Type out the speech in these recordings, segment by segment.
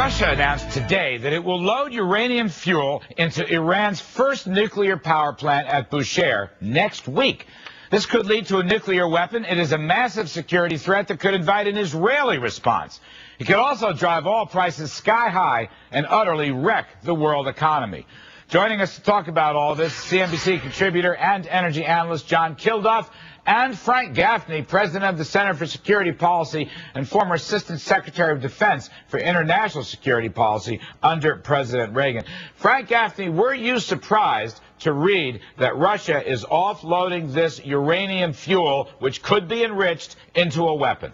Russia announced today that it will load uranium fuel into Iran's first nuclear power plant at Bushehr next week. This could lead to a nuclear weapon. It is a massive security threat that could invite an Israeli response. It could also drive oil prices sky high and utterly wreck the world economy. Joining us to talk about all this, CNBC contributor and energy analyst John Kilduff, and Frank Gaffney, president of the Center for Security Policy and former Assistant Secretary of Defense for International Security Policy under President Reagan. Frank Gaffney, were you surprised to read that Russia is offloading this uranium fuel, which could be enriched, into a weapon?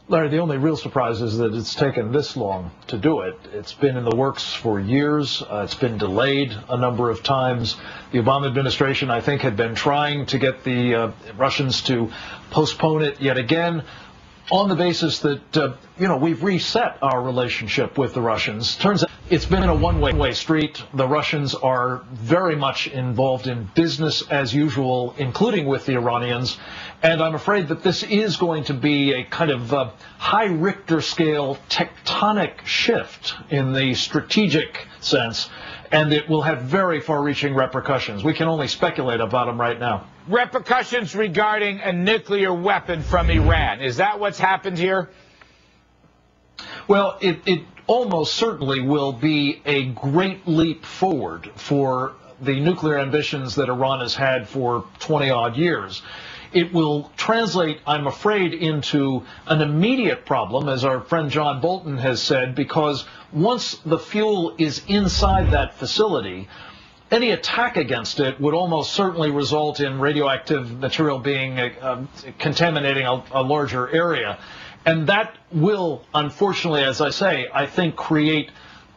Larry, the only real surprise is that it's taken this long to do it. It's been in the works for years. It's been delayed a number of times. The Obama administration, I think, had been trying to get the Russians to postpone it yet again on the basis that, we've reset our relationship with the Russians. Turns out it's been a one-way street. The Russians are very much involved in business as usual, including with the Iranians. And I'm afraid that this is going to be a kind of high Richter scale tectonic shift in the strategic sense, and it will have very far-reaching repercussions. We can only speculate about them right now. Repercussions regarding a nuclear weapon from Iran. Is that what's happened here? Well, it almost certainly will be a great leap forward for the nuclear ambitions that Iran has had for 20-odd years. It will translate, I'm afraid, into an immediate problem, as our friend John Bolton has said, because once the fuel is inside that facility, any attack against it would almost certainly result in radioactive material being contaminating a larger area. And that will, unfortunately, as I say, I think create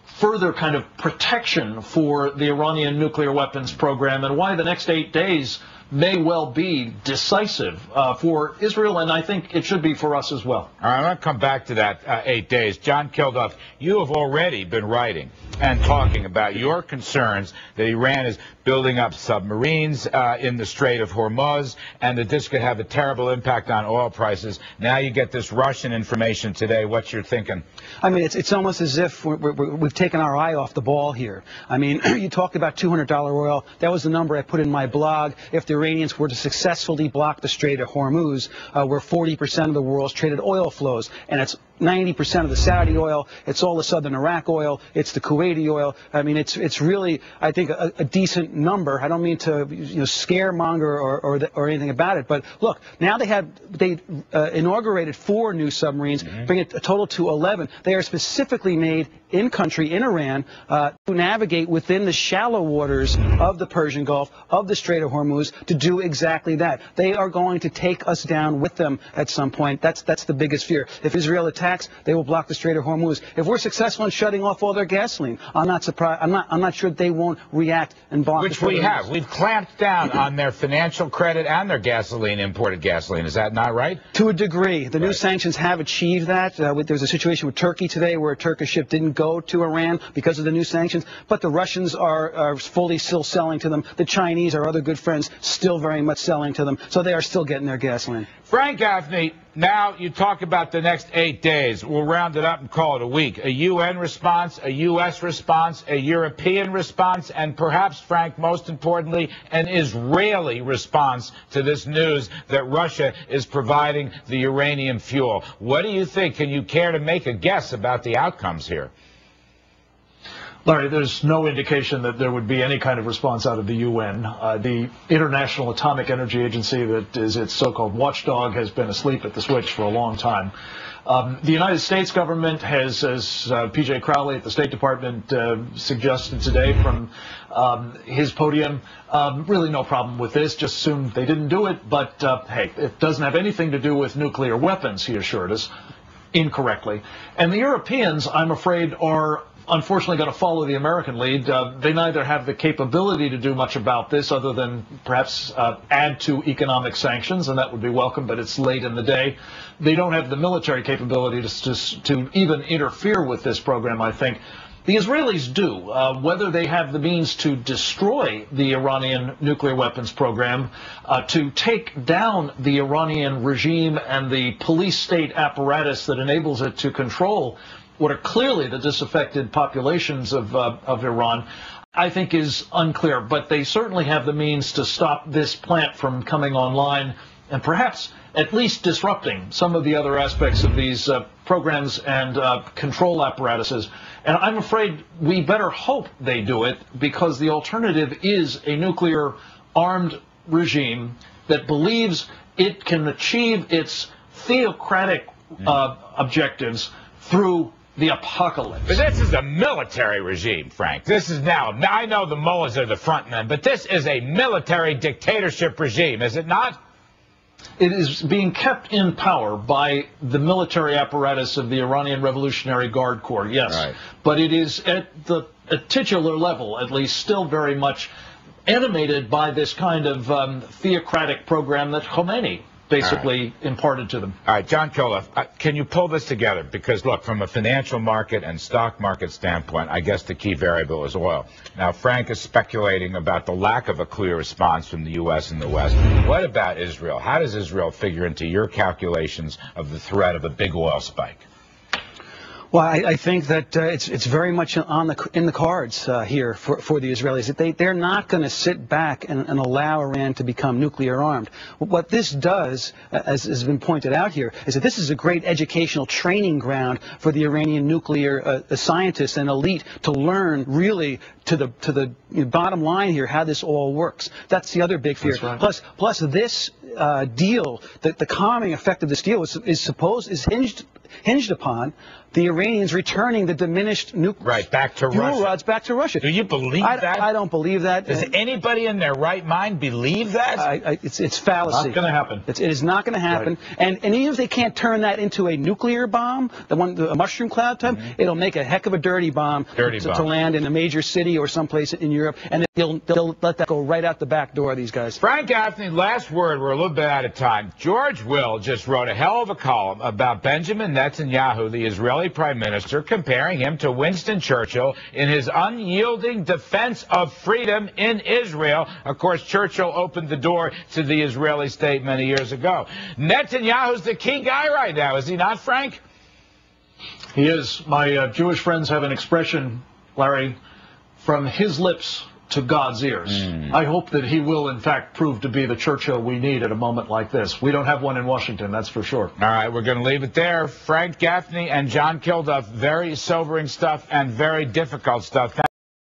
further kind of protection for the Iranian nuclear weapons program, and why the next 8 days may well be decisive for Israel, and I think it should be for us as well. All right, I'm going to come back to that 8 days. John Kilduff, you have already been writing and talking about your concerns that Iran is building up submarines in the Strait of Hormuz, and that this could have a terrible impact on oil prices. Now you get this Russian information today. What's your thinking? I mean, it's almost as if we've taken our eye off the ball here. I mean, you talked about $200 oil. That was the number I put in my blog. If the Iranians were to successfully block the Strait of Hormuz, where 40% of the world's traded oil flows, and it's 90% of the Saudi oil, it's all the southern Iraq oil, it's the Kuwaiti oil. I mean, it's really, I think, a decent number. I don't mean to scaremonger or anything about it, but look, now they inaugurated 4 new submarines, bring it a total to 11. They are specifically made in country, in Iran, to navigate within the shallow waters of the Persian Gulf, of the Strait of Hormuz, to do exactly that. They are going to take us down with them at some point. That's the biggest fear. If Israel attacks, they will block the Strait of Hormuz. If we're successful in shutting off all their gasoline, I'm not surprised. I'm not sure they won't react and block. Which we have. We've clamped down on their financial credit and their gasoline, imported gasoline. Is that not right? To a degree. The new sanctions have achieved that. There's a situation with Turkey today where a Turkish ship didn't go to Iran because of the new sanctions, but the Russians are fully still selling to them. The Chinese, our other good friends, still very much selling to them, so they are still getting their gasoline. Frank Gaffney, now you talk about the next 8 days. We'll round it up and call it a week. A UN response, a U.S. response, a European response, and perhaps, Frank, most importantly, an Israeli response to this news that Russia is providing the uranium fuel. What do you think? Can you care to make a guess about the outcomes here? Larry, there's no indication that there would be any kind of response out of the UN. The International Atomic Energy Agency, that is its so-called watchdog, has been asleep at the switch for a long time. The United States government has, as P.J. Crowley at the State Department suggested today from his podium, really no problem with this. Just assume they didn't do it. But, hey, it doesn't have anything to do with nuclear weapons, he assured us, incorrectly. And the Europeans, I'm afraid, are unfortunately going to follow the American lead. They neither have the capability to do much about this other than perhaps add to economic sanctions, and that would be welcome, but it's late in the day. They don't have the military capability to even interfere with this program, I think. The Israelis do. Whether they have the means to destroy the Iranian nuclear weapons program, to take down the Iranian regime and the police state apparatus that enables it to control what are clearly the disaffected populations of Iran, I think is unclear. But they certainly have the means to stop this plant from coming online and perhaps at least disrupting some of the other aspects of these programs and control apparatuses. And I'm afraid we better hope they do it, because the alternative is a nuclear-armed regime that believes it can achieve its theocratic objectives through the apocalypse. But this is a military regime, Frank. This is now, I know the mullahs are the front men, but this is a military dictatorship regime, is it not? It is being kept in power by the military apparatus of the Iranian Revolutionary Guard Corps, yes. Right. But it is at the titular level, at least, still very much animated by this kind of theocratic program that Khomeini basically imparted to them. All right, John Kildorff, can you pull this together? Because, look, from a financial market and stock market standpoint, I guess the key variable is oil. Now, Frank is speculating about the lack of a clear response from the U.S. and the West. What about Israel? How does Israel figure into your calculations of the threat of a big oil spike? Well, I think that it's very much in the cards here for the Israelis. They're not going to sit back and allow Iran to become nuclear armed. What this does, as has been pointed out here, is that this is a great educational training ground for the Iranian nuclear scientists and elite to learn really to the bottom line here how this all works. That's the other big fear. Right. Plus this deal, the calming effect of this deal is hinged upon the Iranians returning the diminished nuclear fuel rods back to Russia. Do you believe that? I don't believe that. Does anybody in their right mind believe that? It's fallacy. Not going to happen. It is not going to happen. Right. And even if they can't turn that into a nuclear bomb, a mushroom cloud type, it'll make a heck of a dirty bomb to land in a major city or someplace in Europe, and they'll let that go right out the back door, these guys. Frank Gaffney, last word. We're a little bit out of time. George Will just wrote a hell of a column about Benjamin Netanyahu, the Israeli Prime Minister, comparing him to Winston Churchill in his unyielding defense of freedom in Israel. Of course, Churchill opened the door to the Israeli state many years ago. Netanyahu's the key guy right now, is he not, Frank? He is. My Jewish friends have an expression, Larry, from his lips to God's ears. I hope that he will, in fact, prove to be the Churchill we need at a moment like this. We don't have one in Washington, that's for sure. All right, we're going to leave it there. Frank Gaffney and John Kildorff, very sobering stuff and very difficult stuff.